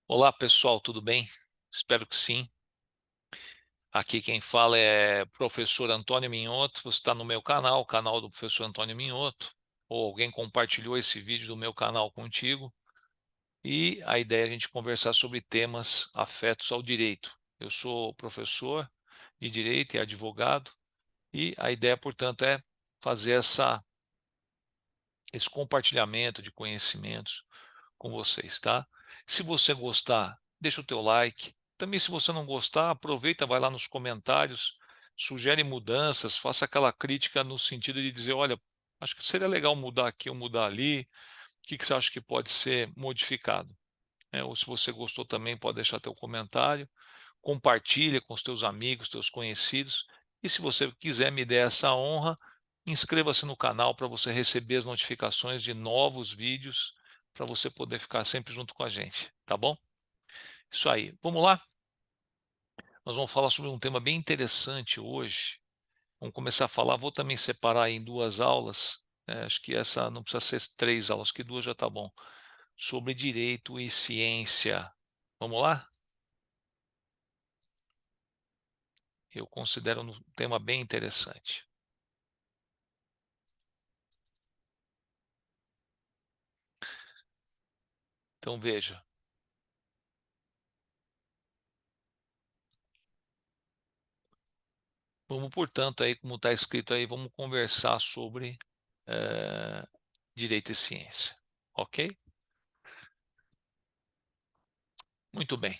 Olá pessoal, tudo bem? Espero que sim. Aqui quem fala é o professor Antônio Minhoto. Você está no meu canal, o canal do professor Antônio Minhoto, ou alguém compartilhou esse vídeo do meu canal contigo, e a ideia é a gente conversar sobre temas afetos ao direito. Eu sou professor de direito e advogado, e a ideia, portanto, é fazer esse compartilhamento de conhecimentos com vocês, tá? Se você gostar, deixa o teu like. Também, se você não gostar, aproveita, vai lá nos comentários, sugere mudanças, faça aquela crítica no sentido de dizer, olha, acho que seria legal mudar aqui ou mudar ali, o que você acha que pode ser modificado? Ou se você gostou também, pode deixar teu comentário, compartilha com os teus amigos, teus conhecidos, e se você quiser me der essa honra, inscreva-se no canal para você receber as notificações de novos vídeos, para você poder ficar sempre junto com a gente, tá bom? Isso aí, vamos lá? Nós vamos falar sobre um tema bem interessante hoje. Vamos começar a falar, vou também separar em duas aulas, acho que essa não precisa ser três aulas, que duas já tá bom, sobre direito e ciência. Vamos lá? Eu considero um tema bem interessante. Então veja, vamos, portanto, aí, como está escrito aí, vamos conversar sobre direito e ciência, ok? Muito bem.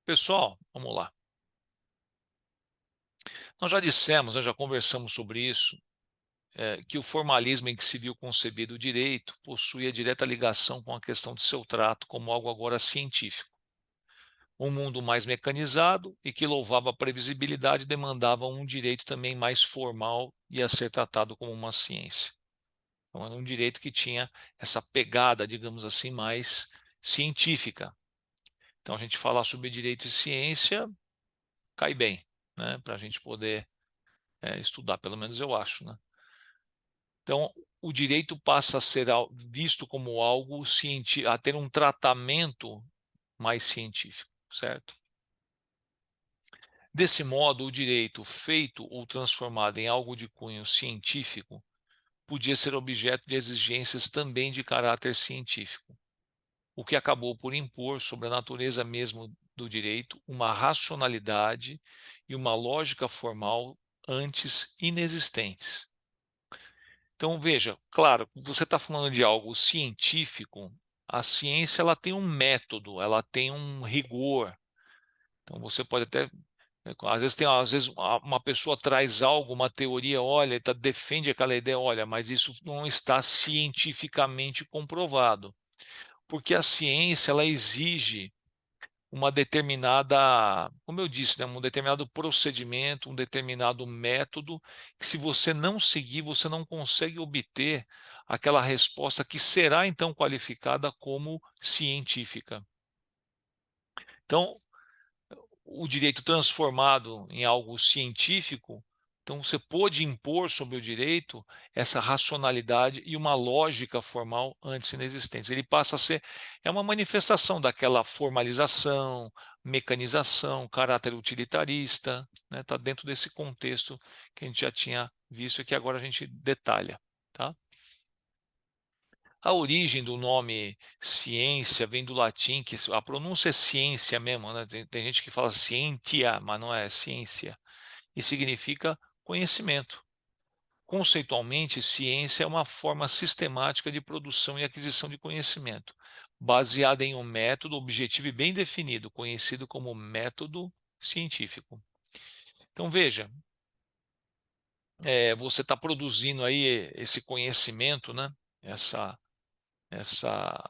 Pessoal, vamos lá. Nós já dissemos, nós já conversamos sobre isso, que o formalismo em que se viu concebido o direito possuía direta ligação com a questão de seu trato como algo agora científico. Um mundo mais mecanizado e que louvava a previsibilidade demandava um direito também mais formal e a ser tratado como uma ciência. Então, era um direito que tinha essa pegada, digamos assim, mais científica. Então, a gente falar sobre direito e ciência cai bem, né, para a gente poder estudar, pelo menos eu acho, né? Então, o direito passa a ser visto como algo científico, a ter um tratamento mais científico, certo? Desse modo, o direito feito ou transformado em algo de cunho científico podia ser objeto de exigências também de caráter científico, o que acabou por impor sobre a natureza mesmo do direito uma racionalidade e uma lógica formal antes inexistentes. Então, veja, claro, você está falando de algo científico, a ciência ela tem um método, ela tem um rigor. Então, você pode até, às vezes uma pessoa traz algo, uma teoria, olha, defende aquela ideia, olha, mas isso não está cientificamente comprovado, porque a ciência ela exige uma determinada, como eu disse, né, um determinado procedimento, um determinado método, que se você não seguir, você não consegue obter aquela resposta que será então qualificada como científica. Então, o direito transformado em algo científico, então você pôde impor sobre o direito essa racionalidade e uma lógica formal antes inexistentes. Ele passa a ser uma manifestação daquela formalização, mecanização, caráter utilitarista, né? Tá dentro desse contexto que a gente já tinha visto e que agora a gente detalha, tá? A origem do nome ciência vem do latim, que a pronúncia é ciência mesmo, né? Tem gente que fala scientia, mas não é ciência, e significa conhecimento. Conceitualmente, ciência é uma forma sistemática de produção e aquisição de conhecimento, baseada em um método objetivo e bem definido, conhecido como método científico. Então, veja, você está produzindo aí esse conhecimento, né? Essa, essa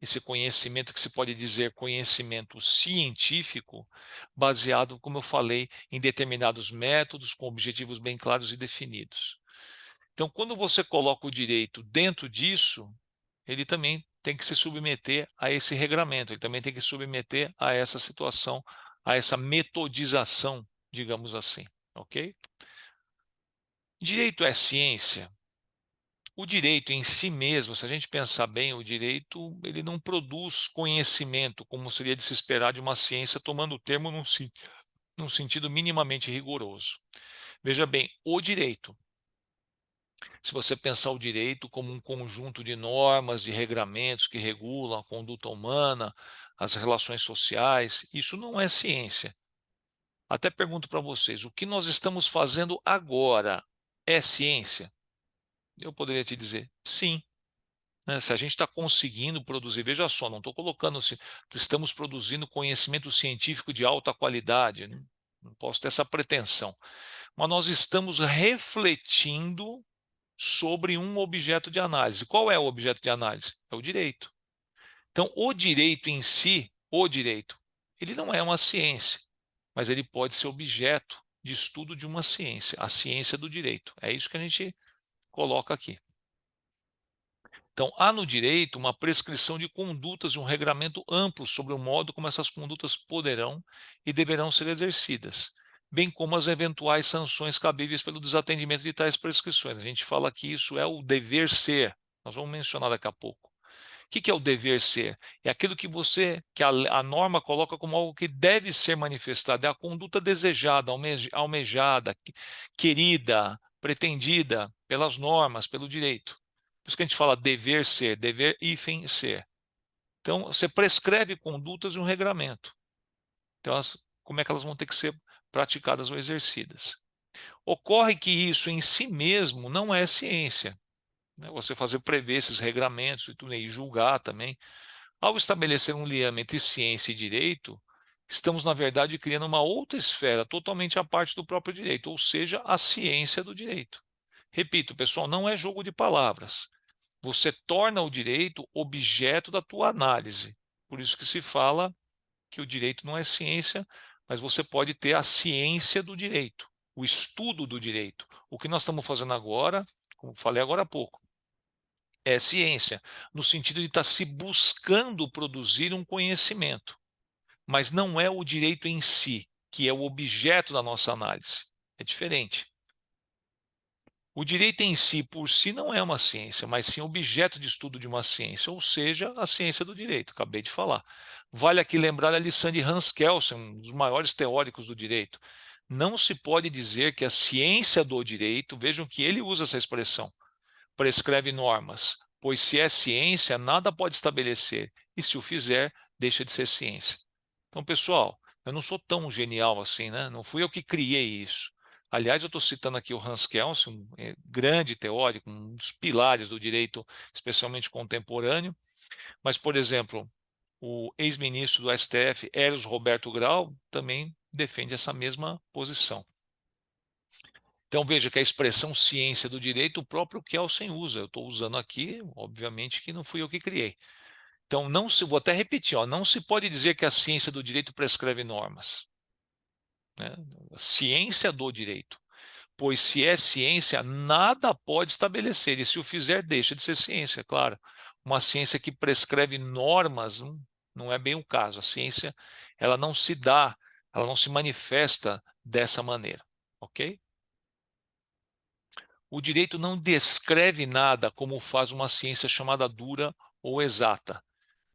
esse conhecimento que se pode dizer conhecimento científico, baseado, como eu falei, em determinados métodos, com objetivos bem claros e definidos. Então, quando você coloca o direito dentro disso, ele também tem que se submeter a esse regramento, ele também tem que se submeter a essa situação, a essa metodização, digamos assim, ok? Direito é ciência? O direito em si mesmo, se a gente pensar bem, o direito ele não produz conhecimento, como seria de se esperar de uma ciência, tomando o termo num sentido minimamente rigoroso. Veja bem, o direito, se você pensar o direito como um conjunto de normas, de regramentos que regulam a conduta humana, as relações sociais, isso não é ciência. Até pergunto para vocês, o que nós estamos fazendo agora é ciência? Eu poderia te dizer, sim. Né? Se a gente está conseguindo produzir, veja só, não estou colocando assim, estamos produzindo conhecimento científico de alta qualidade, né? Não posso ter essa pretensão, mas nós estamos refletindo sobre um objeto de análise. Qual é o objeto de análise? É o direito. Então, o direito em si, o direito, ele não é uma ciência, mas ele pode ser objeto de estudo de uma ciência, a ciência do direito. É isso que a gente coloca aqui. Então, há no direito uma prescrição de condutas e um regramento amplo sobre o modo como essas condutas poderão e deverão ser exercidas, bem como as eventuais sanções cabíveis pelo desatendimento de tais prescrições. A gente fala que isso é o dever ser, nós vamos mencionar daqui a pouco. O que é o dever ser? É aquilo que a norma coloca como algo que deve ser manifestado, é a conduta desejada, almejada, querida, pretendida pelas normas, pelo direito. Por isso que a gente fala dever ser, dever hífen ser. Então, você prescreve condutas e um regramento. Então, como é que elas vão ter que ser praticadas ou exercidas? Ocorre que isso em si mesmo não é ciência, né? Você prever esses regramentos e tudo, e julgar também. Ao estabelecer um liame entre ciência e direito, estamos, na verdade, criando uma outra esfera totalmente à parte do próprio direito, ou seja, a ciência do direito. Repito, pessoal, não é jogo de palavras. Você torna o direito objeto da tua análise. Por isso que se fala que o direito não é ciência, mas você pode ter a ciência do direito, o estudo do direito. O que nós estamos fazendo agora, como falei agora há pouco, é ciência, no sentido de estar se buscando produzir um conhecimento, mas não é o direito em si, que é o objeto da nossa análise. É diferente. O direito em si, por si, não é uma ciência, mas sim objeto de estudo de uma ciência, ou seja, a ciência do direito, acabei de falar. Vale aqui lembrar a lição de Hans Kelsen, um dos maiores teóricos do direito. Não se pode dizer que a ciência do direito, vejam que ele usa essa expressão, prescreve normas, pois se é ciência, nada pode estabelecer, e se o fizer, deixa de ser ciência. Então, pessoal, eu não sou tão genial assim, né? Não fui eu que criei isso. Aliás, eu estou citando aqui o Hans Kelsen, um grande teórico, um dos pilares do direito, especialmente contemporâneo. Mas, por exemplo, o ex-ministro do STF, Eros Roberto Grau, também defende essa mesma posição. Então veja que a expressão ciência do direito o próprio Kelsen usa. Eu estou usando aqui, obviamente que não fui eu que criei. Então não se, vou até repetir, ó, não se pode dizer que a ciência do direito prescreve normas, né? A ciência do direito. Pois se é ciência, nada pode estabelecer, e se o fizer, deixa de ser ciência, claro. Uma ciência que prescreve normas não é bem o caso. A ciência, ela não se dá, ela não se manifesta dessa maneira, ok? O direito não descreve nada como faz uma ciência chamada dura ou exata,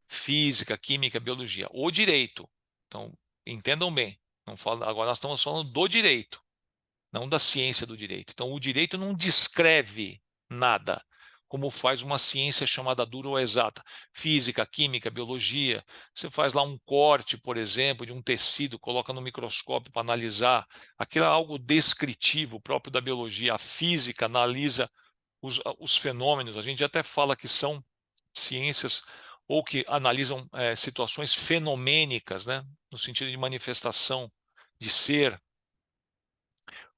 física, química, biologia. O direito. Então, entendam bem. Não fala, agora nós estamos falando do direito, não da ciência do direito. Então, o direito não descreve nada, como faz uma ciência chamada dura ou exata. Física, química, biologia. Você faz lá um corte, por exemplo, de um tecido, coloca no microscópio para analisar. Aquilo é algo descritivo, próprio da biologia. A física analisa os fenômenos. A gente até fala que são ciências ou que analisam situações fenomênicas, né? No sentido de manifestação, de ser.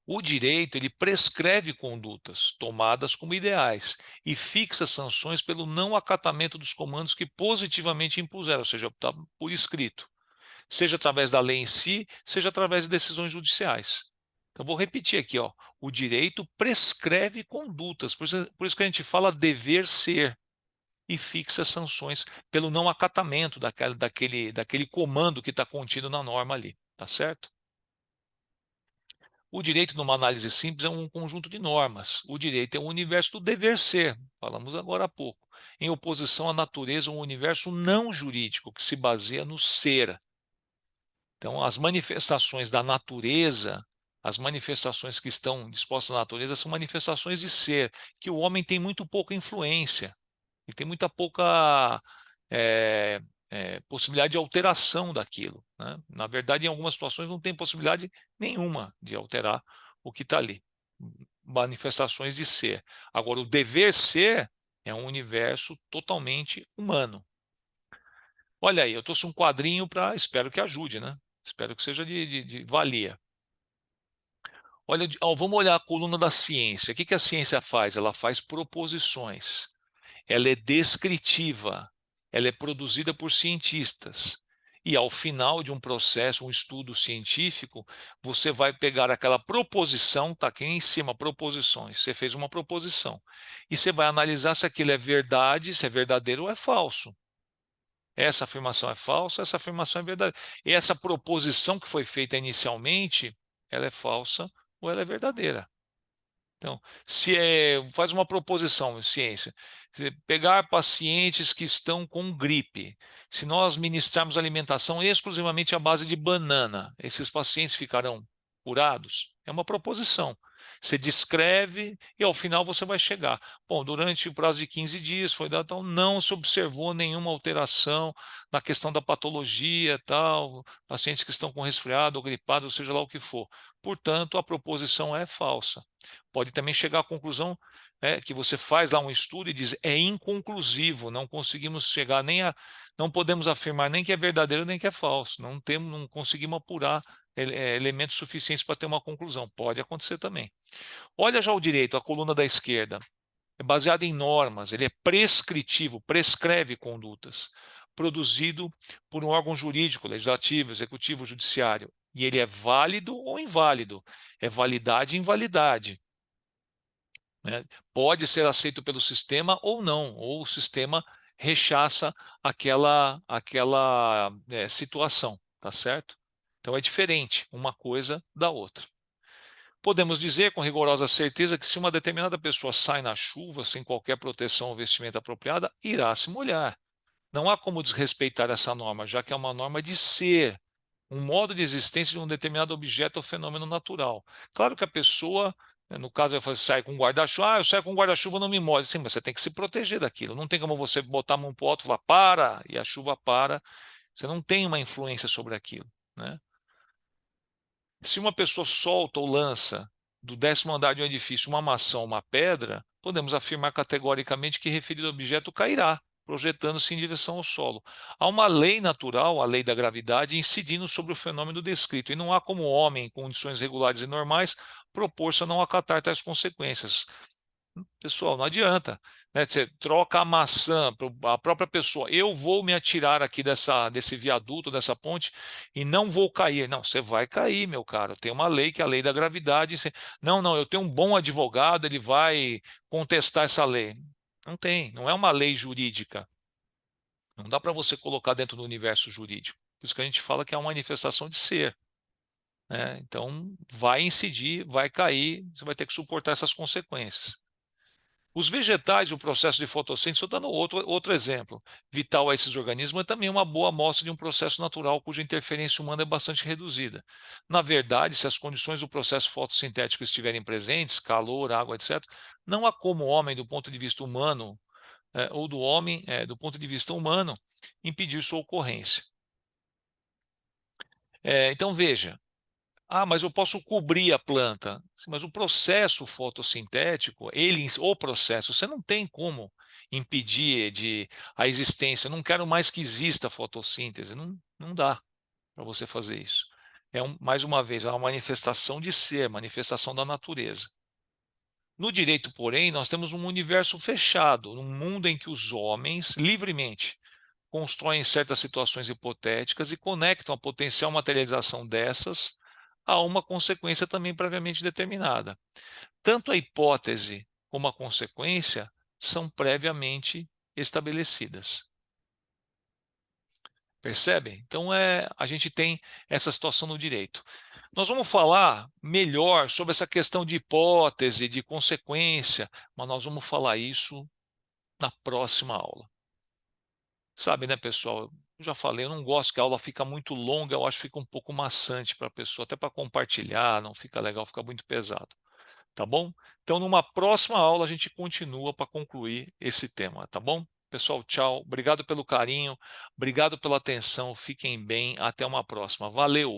O direito ele prescreve condutas tomadas como ideais e fixa sanções pelo não acatamento dos comandos que positivamente impuseram, ou seja, está por escrito, seja através da lei em si, seja através de decisões judiciais. Então, vou repetir aqui, ó, o direito prescreve condutas, por isso que a gente fala dever ser e fixa sanções pelo não acatamento daquele comando que está contido na norma ali, tá certo? O direito, numa análise simples, é um conjunto de normas. O direito é um universo do dever ser, falamos agora há pouco, em oposição à natureza, um universo não jurídico, que se baseia no ser. Então, as manifestações da natureza, as manifestações que estão dispostas na natureza, são manifestações de ser, que o homem tem muito pouca influência, e tem muita pouca eh, possibilidade de alteração daquilo, né? Na verdade, em algumas situações, não tem possibilidade nenhuma de alterar o que está ali. Manifestações de ser. Agora, o dever ser é um universo totalmente humano. Olha aí, eu trouxe um quadrinho para, espero que ajude, né? Espero que seja de valia. Olha, vamos olhar a coluna da ciência. O que a ciência faz? Ela faz proposições. Ela é descritiva. Ela é produzida por cientistas. E ao final de um processo, um estudo científico, você vai pegar aquela proposição, está aqui em cima, proposições. Você fez uma proposição. E você vai analisar se aquilo é verdade, se é verdadeiro ou é falso. Essa afirmação é falsa, essa afirmação é verdadeira. E essa proposição que foi feita inicialmente, ela é falsa ou ela é verdadeira. Então, faz uma proposição em ciência, pegar pacientes que estão com gripe, se nós ministrarmos alimentação exclusivamente à base de banana, esses pacientes ficarão curados? É uma proposição. Você descreve e ao final você vai chegar. Bom, durante o prazo de 15 dias foi dado, então não se observou nenhuma alteração na questão da patologia, tal, pacientes que estão com resfriado ou gripado, ou seja lá o que for. Portanto, a proposição é falsa. Pode também chegar à conclusão, que você faz lá um estudo e diz é inconclusivo, não conseguimos chegar nem a, não podemos afirmar nem que é verdadeiro nem que é falso, não conseguimos apurar elementos suficientes para ter uma conclusão. Pode acontecer também. Olha já o direito, a coluna da esquerda, é baseado em normas, ele é prescritivo, prescreve condutas, produzido por um órgão jurídico, legislativo, executivo, judiciário, e ele é válido ou inválido, é validade e invalidade, né? Pode ser aceito pelo sistema ou não, ou o sistema rechaça aquela situação, tá certo? Então é diferente uma coisa da outra. Podemos dizer com rigorosa certeza que se uma determinada pessoa sai na chuva sem qualquer proteção ou vestimenta apropriada, irá se molhar. Não há como desrespeitar essa norma, já que é uma norma de ser, um modo de existência de um determinado objeto ou fenômeno natural. Claro que a pessoa, no caso, vai falar, sai com um guarda-chuva, eu saio com um guarda-chuva, não me molho. Sim, mas você tem que se proteger daquilo. Não tem como você botar a mão para o alto e falar, para, e a chuva para. Você não tem uma influência sobre aquilo, né? Se uma pessoa solta ou lança do 10º andar de um edifício uma maçã ou uma pedra, podemos afirmar categoricamente que referido objeto cairá, projetando-se em direção ao solo. Há uma lei natural, a lei da gravidade, incidindo sobre o fenômeno descrito, e não há como o homem, em condições regulares e normais, propor-se a não acatar tais consequências. Pessoal, não adianta, né? Você troca a maçã para a própria pessoa. Eu vou me atirar aqui desse viaduto, dessa ponte, e não vou cair. Não, você vai cair, meu caro. Tem uma lei que é a lei da gravidade. Não, não, eu tenho um bom advogado, ele vai contestar essa lei. Não tem, não é uma lei jurídica. Não dá para você colocar dentro do universo jurídico. Por isso que a gente fala que é uma manifestação de ser, né? Então, vai incidir, vai cair, você vai ter que suportar essas consequências. Os vegetais, o processo de fotossíntese, estou dando outro exemplo vital a esses organismos, é também uma boa amostra de um processo natural cuja interferência humana é bastante reduzida. Na verdade, se as condições do processo fotossintético estiverem presentes, calor, água, etc., não há como o homem, do ponto de vista humano, ou do homem, do ponto de vista humano, impedir sua ocorrência. Então, veja, mas eu posso cobrir a planta. Sim, mas o processo fotossintético, o processo, você não tem como impedir a existência. Não quero mais que exista fotossíntese. Não dá para você fazer isso. Mais uma vez, é uma manifestação de ser, manifestação da natureza. No direito, porém, nós temos um universo fechado, um mundo em que os homens, livremente, constroem certas situações hipotéticas e conectam a potencial materialização dessas a uma consequência também previamente determinada. Tanto a hipótese como a consequência são previamente estabelecidas. Percebem? Então, a gente tem essa situação no direito. Nós vamos falar melhor sobre essa questão de hipótese, de consequência, mas nós vamos falar isso na próxima aula. Sabe, né, pessoal? Eu já falei, eu não gosto que a aula fica muito longa, eu acho que fica um pouco maçante para a pessoa, até para compartilhar, não fica legal, fica muito pesado. Tá bom? Então, numa próxima aula, a gente continua para concluir esse tema, tá bom? Pessoal, tchau. Obrigado pelo carinho, obrigado pela atenção. Fiquem bem. Até uma próxima. Valeu!